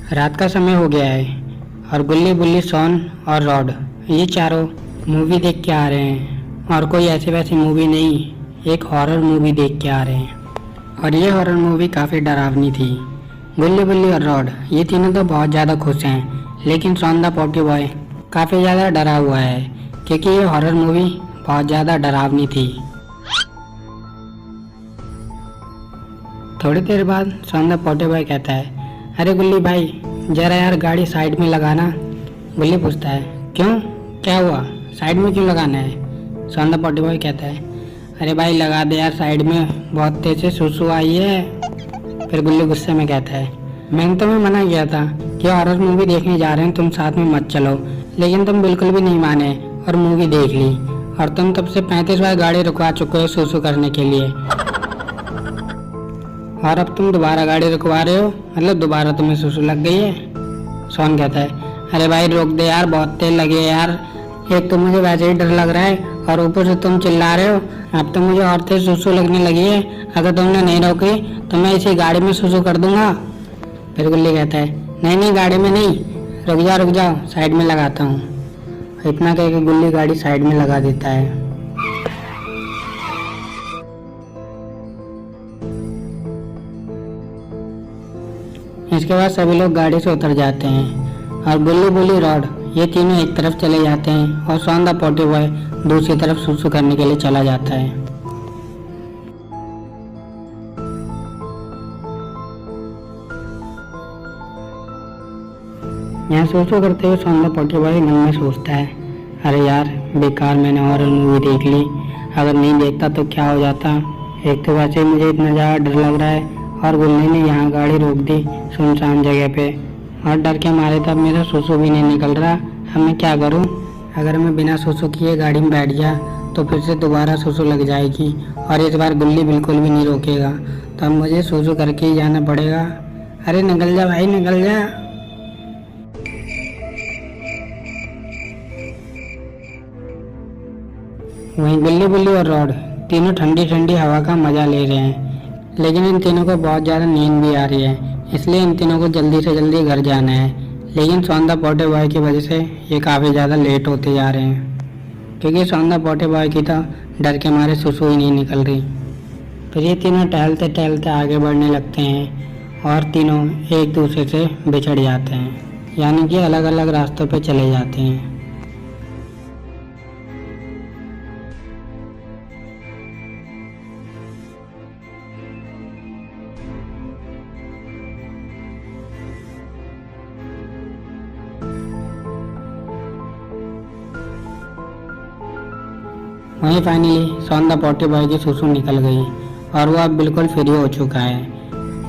रात का समय हो गया है और गुल्ली बुल्ली शॉन और रॉड ये चारों मूवी देख के आ रहे हैं। और कोई ऐसी वैसी मूवी नहीं, एक हॉरर मूवी देख के आ रहे हैं। और ये हॉरर मूवी काफ़ी डरावनी थी। गुल्ली बुल्ली और रॉड ये तीनों तो बहुत ज़्यादा खुश हैं, लेकिन शॉन द पॉटी बॉय काफ़ी ज़्यादा डरा हुआ है क्योंकि ये हॉरर मूवी बहुत ज़्यादा डरावनी थी। थोड़ी देर बाद शॉन द पॉटी बॉय कहता है, अरे गुल्ली भाई जरा यार गाड़ी साइड में लगाना। गुल्ली पूछता है, क्यों, क्या हुआ, साइड में क्यों लगाना है? शॉन द पॉटी बॉय कहता है, अरे भाई लगा दे यार, साइड में बहुत तेज से सुसु आई है। फिर गुल्ली गुस्से में कहता है, मैंने तुम्हें मना किया था कि हॉरर मूवी देखने जा रहे हैं, तुम साथ में मत चलो, लेकिन तुम बिल्कुल भी नहीं माने और मूवी देख ली। और तुम तब से 35 बार गाड़ी रुकवा चुके हो सुसु करने के लिए, और अब तुम दोबारा गाड़ी रुकवा रहे हो, मतलब दोबारा तुम्हें सुसु लग गई है। शॉन कहता है, अरे भाई रोक दे यार, बहुत तेज लगी है यार, एक तो मुझे वैसे ही डर लग रहा है और ऊपर से तुम चिल्ला रहे हो, अब तो मुझे और तेज सुसु लगने लगी है। अगर तुमने नहीं रोकी तो मैं इसी गाड़ी में सुसु कर दूंगा। फिर गुल्ली कहता है, नहीं नहीं गाड़ी में नहीं, रुक जाओ साइड में लगाता हूँ। इतना कह के गुल्ली गाड़ी साइड में लगा देता है। इसके बाद सभी लोग गाड़ी से उतर जाते हैं और गुल्ली बुल्ली रॉड ये तीनों एक तरफ चले जाते हैं और शॉन द पॉटी बॉय दूसरी तरफ सुसु करने के लिए चला जाता है। यहाँ सुसु करते हुए शॉन द पॉटी बॉय मन में सोचता है, अरे यार बेकार मैंने हॉरर मूवी देख ली, अगर नहीं देखता तो क्या हो जाता। एक तो वैसे ही मुझे इतना ज़्यादा डर लग रहा है और गुल्ली ने यहाँ गाड़ी रोक दी सुनसान जगह पे, और डर के मारे तब मेरा सुसु भी नहीं निकल रहा। अब मैं क्या करूँ? अगर मैं बिना सुसु किए गाड़ी में बैठ गया तो फिर से दोबारा सुसु लग जाएगी और इस बार गुल्ली बिल्कुल भी नहीं रोकेगा, तो अब मुझे सुसु करके ही जाना पड़ेगा। अरे निकल जा भाई निकल जा। वहीं गुल्ली बुल्ली और रॉड तीनों ठंडी ठंडी हवा का मजा ले रहे हैं, लेकिन इन तीनों को बहुत ज़्यादा नींद भी आ रही है, इसलिए इन तीनों को जल्दी से जल्दी घर जाना है। लेकिन शॉन द पॉटी बॉय की वजह से ये काफ़ी ज़्यादा लेट होते जा रहे हैं, क्योंकि शॉन द पॉटी बॉय की तो डर के मारे सुसु ही नहीं निकल रही। फिर ये तीनों टहलते टहलते आगे बढ़ने लगते हैं और तीनों एक दूसरे से बिछड़ जाते हैं, यानी कि अलग अलग रास्तों पर चले जाते हैं। वहीं finally Shaun the potty boy की सुसु निकल गई और वो अब बिल्कुल फ्री हो चुका है,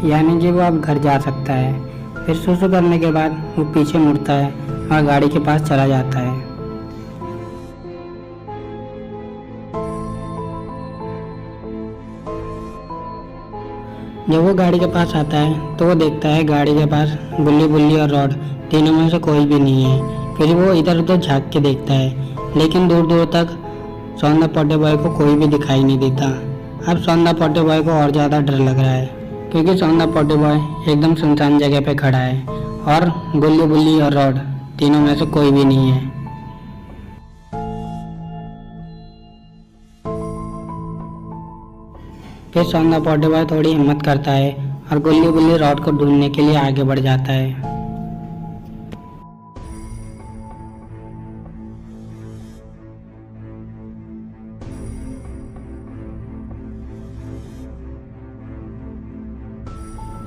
यानी कि वो अब घर जा सकता है। फिर सुसु करने के बाद वो पीछे मुड़ता है और गाड़ी के पास चला जाता है। जब वो गाड़ी के पास आता है तो वो देखता है गाड़ी के पास गुल्ली बुल्ली और रॉड तीनों में से कोई भी नहीं है। फिर वो इधर उधर झांक के देखता है, लेकिन दूर दूर तक शॉन द पॉटी बॉय को कोई भी दिखाई नहीं देता। अब शॉन द पॉटी बॉय को और ज़्यादा डर लग रहा है, क्योंकि शॉन द पॉटी बॉय एकदम सुनसान जगह पे खड़ा है और गुल्ली बुल्ली और रॉड तीनों में से कोई भी नहीं है। फिर शॉन द पॉटी बॉय थोड़ी हिम्मत करता है और गुल्ली बुल्ली रॉड को ढूंढने के लिए आगे बढ़ जाता है।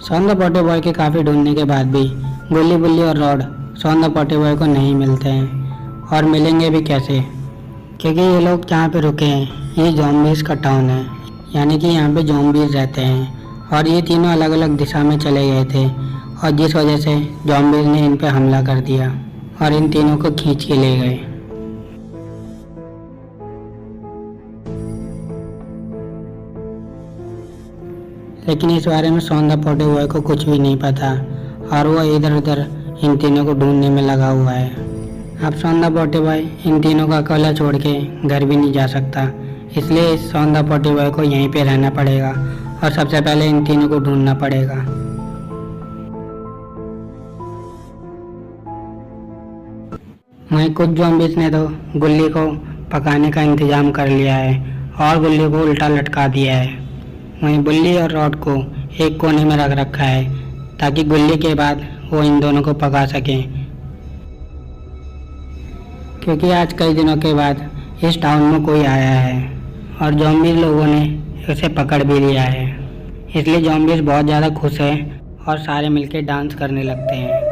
शॉन द पॉटी बॉय के काफ़ी ढूंढने के बाद भी गुल्ली बुल्ली और rod Shaun the potty boy को नहीं मिलते हैं, और मिलेंगे भी कैसे, क्योंकि ये लोग जहाँ पे रुके हैं ये ज़ॉम्बीज़ का टाउन है, यानी कि यहाँ पे ज़ॉम्बीज़ रहते हैं। और ये तीनों अलग अलग दिशा में चले गए थे और जिस वजह से ज़ॉम्बीज़ ने इन पे हमला कर दिया और इन तीनों को खींच के ले गए। लेकिन इस बारे में शॉन द पॉटी बॉय को कुछ भी नहीं पता और वो इधर उधर इन तीनों को ढूंढने में लगा हुआ है। अब Shaun the potty boy in तीनों को अकेला छोड़ के घर भी नहीं जा सकता, इसलिए इस शॉन द पॉटी बॉय को यहीं पे रहना पड़ेगा और सबसे पहले इन तीनों को ढूंढना पड़ेगा। वहीं कुछ ज़ॉम्बीज़ ने तो गुल्ली को पकाने का इंतज़ाम कर लिया है और गुल्ली को उल्टा लटका दिया है। वहीं बुल्ली और रॉड को एक कोने में रख रखा है ताकि गुल्ली के बाद वो इन दोनों को पका सकें, क्योंकि आज कई दिनों के बाद इस टाउन में कोई आया है और ज़ॉम्बीज़ लोगों ने उसे पकड़ भी लिया है। इसलिए ज़ॉम्बीज़ बहुत ज़्यादा खुश हैं और सारे मिलकर डांस करने लगते हैं।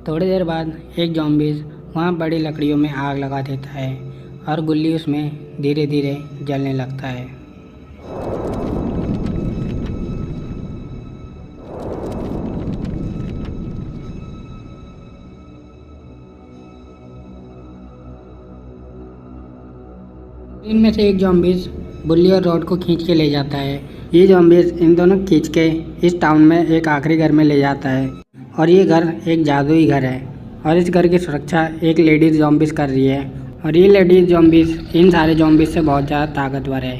थोड़ी देर बाद एक ज़ॉम्बीज़ वहाँ बड़ी लकड़ियों में आग लगा देता है और गुल्ली उसमें धीरे धीरे जलने लगता है। इनमें से एक ज़ॉम्बीज़ बुल्ली और रॉड को खींच के ले जाता है। ये ज़ॉम्बीज़ इन दोनों खींच के इस टाउन में एक आखिरी घर में ले जाता है और ये घर एक जादुई घर है और इस घर की सुरक्षा एक लेडीज़ ज़ॉम्बीज़ कर रही है और ये लेडीज़ ज़ॉम्बीज़ इन सारे ज़ॉम्बीज़ से बहुत ज़्यादा ताकतवर है।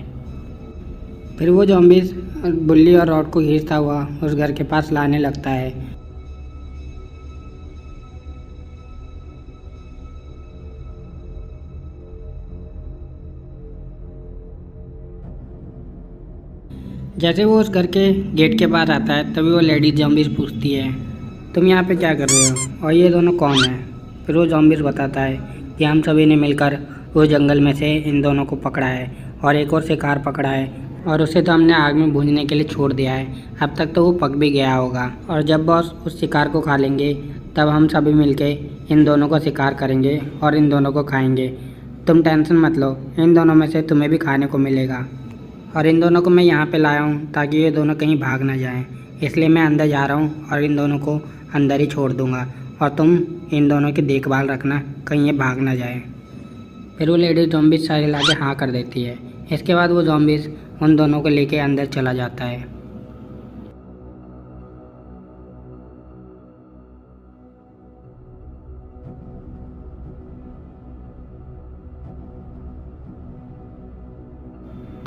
फिर वो ज़ॉम्बीज़ बुल्ली और रॉड को खींचता हुआ उस घर के पास लाने लगता है। जैसे वो उस घर के गेट के पास आता है तभी वो लेडीज़ ज़ॉम्बीज़ पूछती है, तुम यहाँ पे क्या कर रहे हो और ये दोनों कौन हैं? फिर वो ज़ॉम्बीज़ बताता है कि हम सभी ने मिलकर उस जंगल में से इन दोनों को पकड़ा है और एक और शिकार पकड़ा है और उसे तो हमने आग में भूनने के लिए छोड़ दिया है। अब तक तो वो पक भी गया होगा और जब बॉस उस शिकार को खा लेंगे तब हम सभी मिलकर इन दोनों को शिकार करेंगे और इन दोनों को खाएंगे। तुम टेंशन मत लो, इन दोनों में से तुम्हें भी खाने को मिलेगा। और इन दोनों को मैं यहाँ पे लाया हूँ ताकि ये दोनों कहीं भाग ना जाएं, इसलिए मैं अंदर जा रहा हूँ और इन दोनों को अंदर ही छोड़ दूँगा और तुम इन दोनों की देखभाल रखना, कहीं ये भाग ना जाए। फिर वो लेडीज़ ज़ॉम्बीज़ सारे लाके हाँ कर देती है। इसके बाद वो ज़ॉम्बीज़ उन दोनों को लेके अंदर चला जाता है।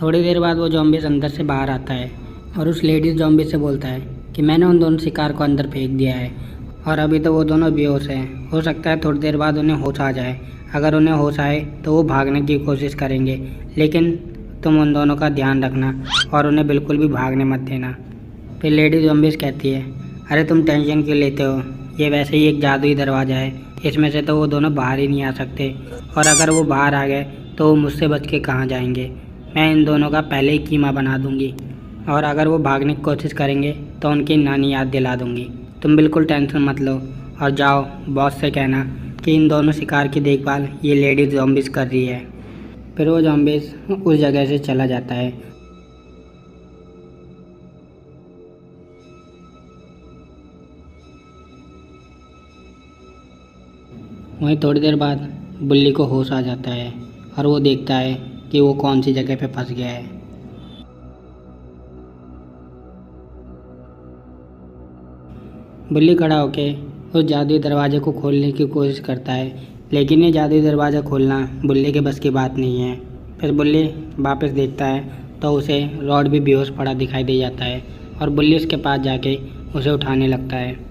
थोड़ी देर बाद वो ज़ॉम्बीज़ अंदर से बाहर आता है और उस लेडीज़ ज़ॉम्बी से बोलता है कि मैंने उन दोनों शिकार को अंदर फेंक दिया है और अभी तो वो दोनों बेहोश हैं। हो सकता है थोड़ी देर बाद उन्हें होश आ जाए। अगर उन्हें होश आए तो वो भागने की कोशिश करेंगे, लेकिन तुम उन दोनों का ध्यान रखना और उन्हें बिल्कुल भी भागने मत देना। फिर लेडीज़ ज़ॉम्बीज़ कहती है, अरे तुम टेंशन क्यों लेते हो, ये वैसे ही एक जादुई दरवाज़ा है, इसमें से तो वो दोनों बाहर ही नहीं आ सकते और अगर वो बाहर आ गए तो वो मुझसे बच के कहाँ जाएंगे। मैं इन दोनों का पहले ही कीमा बना दूंगी और अगर वो भागने की कोशिश करेंगे तो उनकी नानी याद दिला दूंगी। तुम बिल्कुल टेंशन मत लो और जाओ बॉस से कहना कि इन दोनों शिकार की देखभाल ये लेडीज़ ज़ॉम्बीज़ कर रही है। फिर वो ज़ॉम्बीज़ उस जगह से चला जाता है। वहीं थोड़ी देर बाद बुल्ली को होश आ जाता है और वो देखता है कि वो कौन सी जगह पे फंस गया है। बुल्ली खड़ा होके उस जादुई दरवाजे को खोलने की कोशिश करता है, लेकिन ये जादुई दरवाज़ा खोलना बुल्ली के बस की बात नहीं है। फिर बुल्ली वापस देखता है तो उसे रॉड भी बेहोश पड़ा दिखाई दे जाता है और बुल्ली उसके पास जाके उसे उठाने लगता है।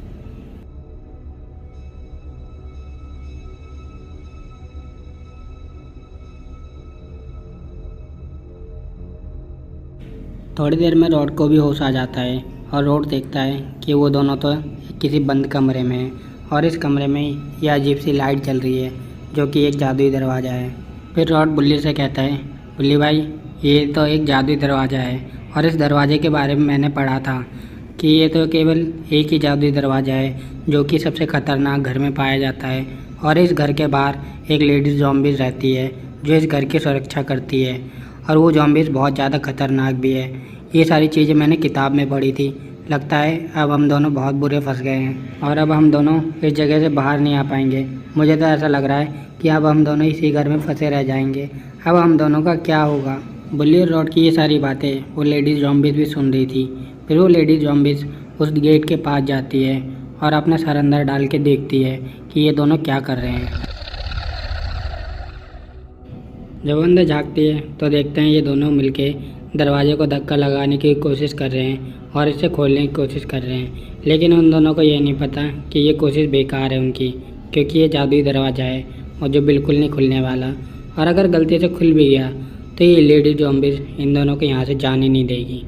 थोड़ी देर में रॉड को भी होश आ जाता है और रॉड देखता है कि वो दोनों तो किसी बंद कमरे में हैं और इस कमरे में यह अजीब सी लाइट जल रही है जो कि एक जादुई दरवाज़ा है। फिर रॉड बुल्ली से कहता है, बुल्ली भाई ये तो एक जादुई दरवाज़ा है और इस दरवाजे के बारे में मैंने पढ़ा था कि ये तो केवल एक ही जादुई दरवाज़ा है जो कि सबसे ख़तरनाक घर में पाया जाता है और इस घर के बाहर एक लेडीज़ ज़ॉम्बीज़ रहती है जो इस घर की सुरक्षा करती है और वो ज़ॉम्बीज़ बहुत ज़्यादा ख़तरनाक भी है। ये सारी चीज़ें मैंने किताब में पढ़ी थी। लगता है अब हम दोनों बहुत बुरे फंस गए हैं और अब हम दोनों इस जगह से बाहर नहीं आ पाएंगे। मुझे तो ऐसा लग रहा है कि अब हम दोनों इसी घर में फंसे रह जाएंगे। अब हम दोनों का क्या होगा। बुल्ली और रॉड की ये सारी बातें वो लेडीज जॉम्बिस भी सुन रही थी। फिर वो लेडीज जॉम्बिस उस गेट के पास जाती है और अपना सर अंदर डाल के देखती है कि ये दोनों क्या कर रहे हैं। जब वो अंदर झाँकती है तो देखते हैं ये दोनों मिलके दरवाजे को धक्का लगाने की कोशिश कर रहे हैं और इसे खोलने की कोशिश कर रहे हैं। लेकिन उन दोनों को ये नहीं पता कि ये कोशिश बेकार है उनकी, क्योंकि ये जादुई दरवाज़ा है और जो बिल्कुल नहीं खुलने वाला। और अगर गलती से खुल भी गया तो ये लेडी जॉम्बिस इन दोनों को यहाँ से जाने नहीं देगी।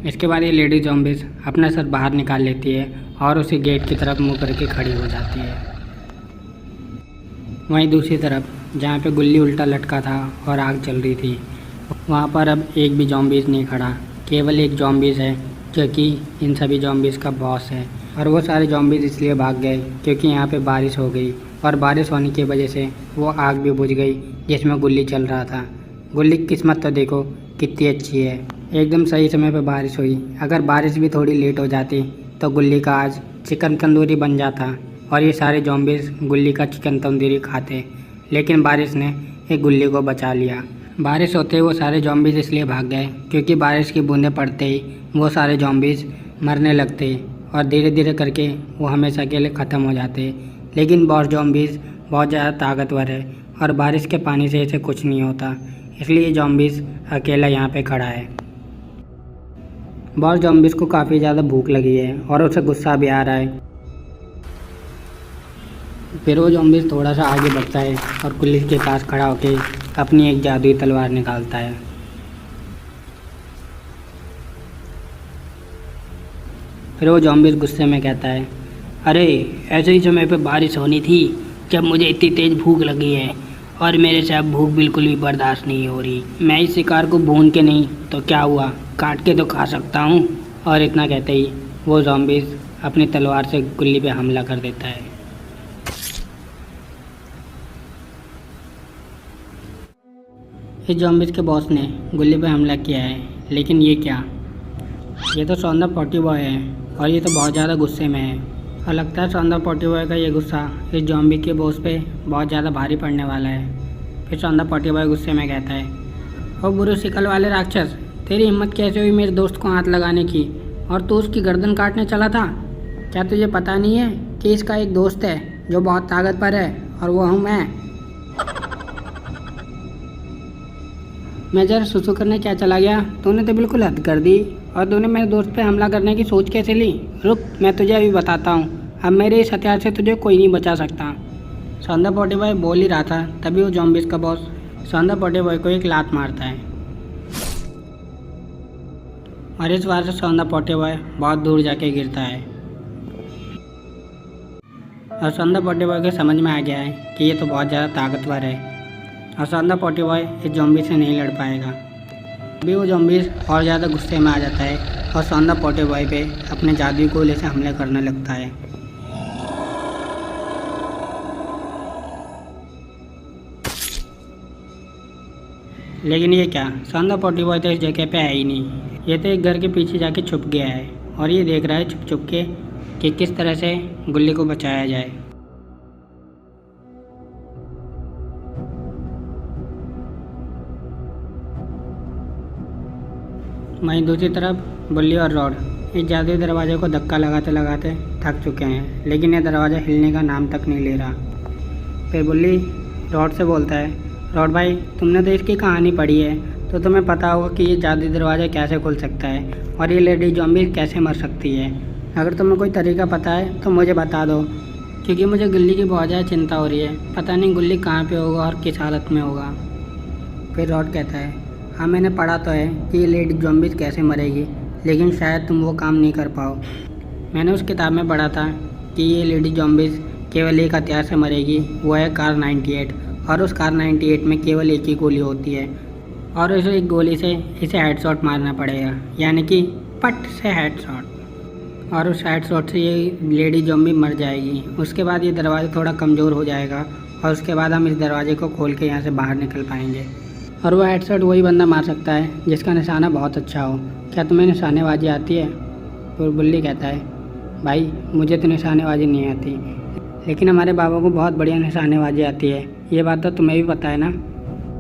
इसके बाद ये लेडी जॉम्बिस अपना सर बाहर निकाल लेती है और उसी गेट की तरफ मुँह करके खड़ी हो जाती है। वहीं दूसरी तरफ जहाँ पे गुल्ली उल्टा लटका था और आग चल रही थी, वहाँ पर अब एक भी जॉम्बिस नहीं खड़ा, केवल एक जॉम्बिस है जो कि इन सभी जॉम्बिस का बॉस है। और वो सारे जॉम्बिस इसलिए भाग गए क्योंकि यहाँ पे बारिश हो गई और बारिश होने की वजह से वो आग भी बुझ गई जिसमें गुल्ली चल रहा था। गुल्ली की किस्मत तो देखो कितनी अच्छी है, एकदम सही समय पे बारिश हुई। अगर बारिश भी थोड़ी लेट हो जाती तो गुल्ली का आज चिकन तंदूरी बन जाता और ये सारे जॉम्बिस गुल्ली का चिकन तंदूरी खाते। लेकिन बारिश ने एक गुल्ली को बचा लिया। बारिश होते ही वो सारे जॉम्बिस इसलिए भाग गए क्योंकि बारिश की बूंदें पड़ते ही वो सारे जॉम्बिस मरने लगते और धीरे धीरे करके वो हमेशा के लिए ख़त्म हो जाते। लेकिन बॉस जॉम्बिस बहुत ज़्यादा ताकतवर है और बारिश के पानी से इसे कुछ नहीं होता, इसलिए जॉम्बिस अकेला यहाँ पे खड़ा है। बॉस जॉम्बिस को काफ़ी ज़्यादा भूख लगी है और उसे गुस्सा भी आ रहा है। फिर वो जॉम्बिस थोड़ा सा आगे बढ़ता है और गुल्ली के पास खड़ा होकर अपनी एक जादुई तलवार निकालता है। फिर वो जॉम्बिस गुस्से में कहता है, अरे ऐसे ही समय पे बारिश होनी थी जब मुझे इतनी तेज़ भूख लगी है और मेरे से अब भूख बिल्कुल भी बर्दाश्त नहीं हो रही। मैं इस शिकार को भून के नहीं तो क्या हुआ, काट के तो खा सकता हूँ। और इतना कहते ही वो जॉम्बिस अपनी तलवार से गुल्ली पे हमला कर देता है। इस जॉम्बिस के बॉस ने गुल्ली पे हमला किया है, लेकिन ये क्या, ये तो सौंदर्य पॉटी बॉय है और ये तो बहुत ज़्यादा गुस्से में है। और लगता है सौंदर्य पॉटी बॉय का ये गुस्सा इस जॉम्बी के बॉस पे बहुत ज़्यादा भारी पड़ने वाला है। फिर सौंदर्य पॉटी बॉय गुस्से में कहता है, ओ बुरे शिकल वाले राक्षस, तेरी हिम्मत कैसे हुई मेरे दोस्त को हाथ लगाने की, और तू उसकी गर्दन काटने चला था। क्या तुझे पता नहीं है कि इसका एक दोस्त है जो बहुत ताकतवर है और वो हूँ मैं जरा सुसु करने क्या चला गया, तूने तो बिल्कुल हद कर दी। और तूने मेरे दोस्त पे हमला करने की सोच कैसे ली? रुक, मैं तुझे अभी बताता हूँ। अब मेरे इस हथियार से तुझे कोई नहीं बचा सकता। सौंदर्य पॉटी बॉय बोल ही रहा था, तभी वो जॉम्बिस का बॉस सौंदर्य पॉटी बॉय को एक लात मारता है और इस बार से सौंदर्य पॉटी बॉय बहुत दूर जाके गिरता है। और सौंदर्य पॉटी बॉय को समझ में आ गया है कि ये तो बहुत ज़्यादा ताकतवर है और सौंदर्य पॉटी बॉय इस जॉम्बी से नहीं लड़ पाएगा। अभी वो जॉम्बिस और ज़्यादा गुस्से में आ जाता है और सौंदर्य पॉटी बॉय पे अपने जादुई गोले से हमले करने लगता है। लेकिन ये क्या, सौंदर्य पॉटी बॉय तो इस जगह पे है ही नहीं। ये तो एक घर के पीछे जाके छुप गया है और ये देख रहा है छुप छुप के कि किस तरह से गुल्ली को बचाया जाए। वहीं दूसरी तरफ बुल्ली और रॉड इस जादुई दरवाजे को धक्का लगाते लगाते थक चुके हैं, लेकिन यह दरवाज़ा हिलने का नाम तक नहीं ले रहा। फिर बुल्ली रॉड से बोलता है, रॉड भाई, तुमने तो इसकी कहानी पढ़ी है तो तुम्हें पता होगा कि ये जादुई दरवाज़ा कैसे खुल सकता है और ये लेडी जॉम्बी कैसे मर सकती है। अगर तुम्हें कोई तरीका पता है तो मुझे बता दो, क्योंकि मुझे गुल्ली की बहुत ज़्यादा चिंता हो रही है। पता नहीं गुल्ली कहाँ पे होगा और किस हालत में होगा। फिर रॉड कहता है, हाँ मैंने पढ़ा तो है कि ये लेडी जॉम्बिस कैसे मरेगी, लेकिन शायद तुम वो काम नहीं कर पाओ। मैंने उस किताब में पढ़ा था कि ये लेडी जॉम्बिस केवल एक हथियार से मरेगी, वो है कार 98। और उस कार 98 में केवल एक ही गोली होती है और उस एक गोली से इसे हेडशॉट मारना पड़ेगा, यानी कि पट से हेडशॉट। और उस हेडशॉट से ये लेडी जॉम्बी मर जाएगी। उसके बाद ये दरवाज़ा थोड़ा कमज़ोर हो जाएगा और उसके बाद हम इस दरवाजे को खोल के यहाँ से बाहर निकल पाएंगे। और वो हेडशॉट वही बंदा मार सकता है जिसका निशाना बहुत अच्छा हो। क्या तुम्हें निशानेबाजी आती है? तो बुल्ली कहता है, भाई मुझे तो निशानेबाजी नहीं आती, लेकिन हमारे बाबा को बहुत बढ़िया निशानेबाजी आती है। ये बात तो तुम्हें भी पता है ना?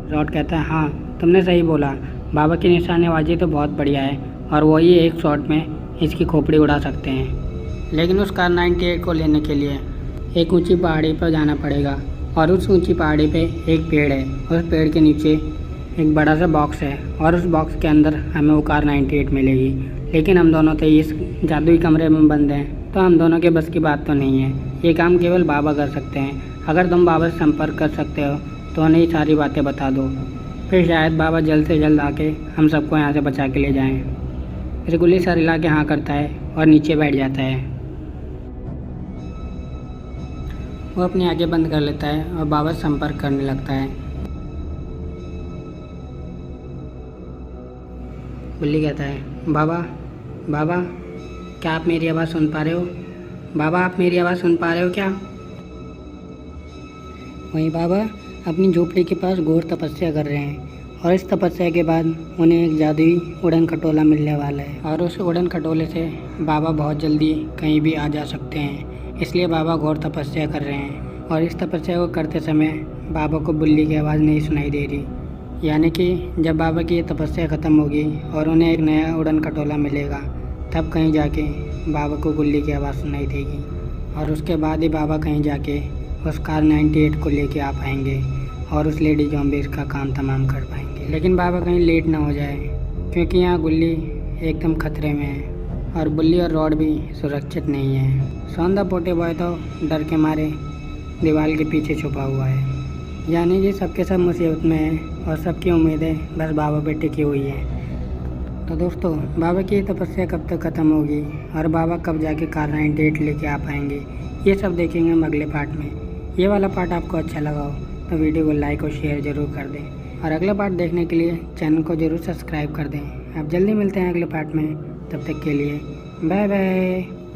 रॉड कहता है, हाँ तुमने सही बोला, बाबा की निशानेबाजी तो बहुत बढ़िया है और वही एक शॉट में इसकी खोपड़ी उड़ा सकते हैं। लेकिन उस कार 98 को लेने के लिए एक ऊंची पहाड़ी पर जाना पड़ेगा और उस ऊंची पहाड़ी पे एक पेड़ है। उस पेड़ के नीचे एक बड़ा सा बॉक्स है और उस बॉक्स के अंदर हमें वो कार 98 मिलेगी। लेकिन हम दोनों तो इस जादुई कमरे में बंद हैं, तो हम दोनों के बस की बात तो नहीं है। ये काम केवल बाबा कर सकते हैं। अगर तुम बाबा से संपर्क कर सकते हो तो उन्हें ये सारी बातें बता दो, फिर शायद बाबा जल्द से जल्द आके हम सबको यहाँ से बचा के ले जाएं। फिर गुल्ली सर हिला के हाँ करता है और नीचे बैठ जाता है। वो अपनी आंखें बंद कर लेता है और बाबा से संपर्क करने लगता है। गुल्ली कहता है, बाबा बाबा क्या आप मेरी आवाज़ सुन पा रहे हो? बाबा आप मेरी आवाज़ सुन पा रहे हो क्या? वहीं बाबा अपनी झोपड़ी के पास घोर तपस्या कर रहे हैं और इस तपस्या के बाद उन्हें एक जादुई उड़न खटोला मिलने वाला है और उस उड़न खटोले से बाबा बहुत जल्दी कहीं भी आ जा सकते हैं। इसलिए बाबा घोर तपस्या कर रहे हैं और इस तपस्या को करते समय बाबा को बुल्ली की आवाज़ नहीं सुनाई दे रही। यानी कि जब बाबा की ये तपस्या ख़त्म होगी और उन्हें एक नया उड़न खटोला मिलेगा, तब कहीं जाके बाबा को गुल्ली की आवाज़ सुनाई देगी और उसके बाद ही बाबा कहीं जाके उस कार 98 को लेके आ पाएंगे और उस लेडी ज़ॉम्बीज़ का काम तमाम कर पाएंगे। लेकिन बाबा कहीं लेट ना हो जाए, क्योंकि यहाँ गुल्ली एकदम खतरे में है और बुल्ली और रॉड भी सुरक्षित नहीं है। सौंदा पोटे बॉय तो डर के मारे दीवार के पीछे छुपा हुआ है। यानी कि सबके सब मुसीबत में है और सबकी उम्मीदें बस बाबा पे टिकी हुई हैं। तो दोस्तों, बाबा की तपस्या कब तक ख़त्म होगी और बाबा कब जाके कार 98 लेके आ पाएंगे, ये सब देखेंगे हम अगले पार्ट में। ये वाला पार्ट आपको अच्छा लगा हो तो वीडियो को लाइक और शेयर ज़रूर कर दें और अगला पार्ट देखने के लिए चैनल को ज़रूर सब्सक्राइब कर दें। आप जल्दी मिलते हैं अगले पार्ट में, तब तक के लिए बाय बाय।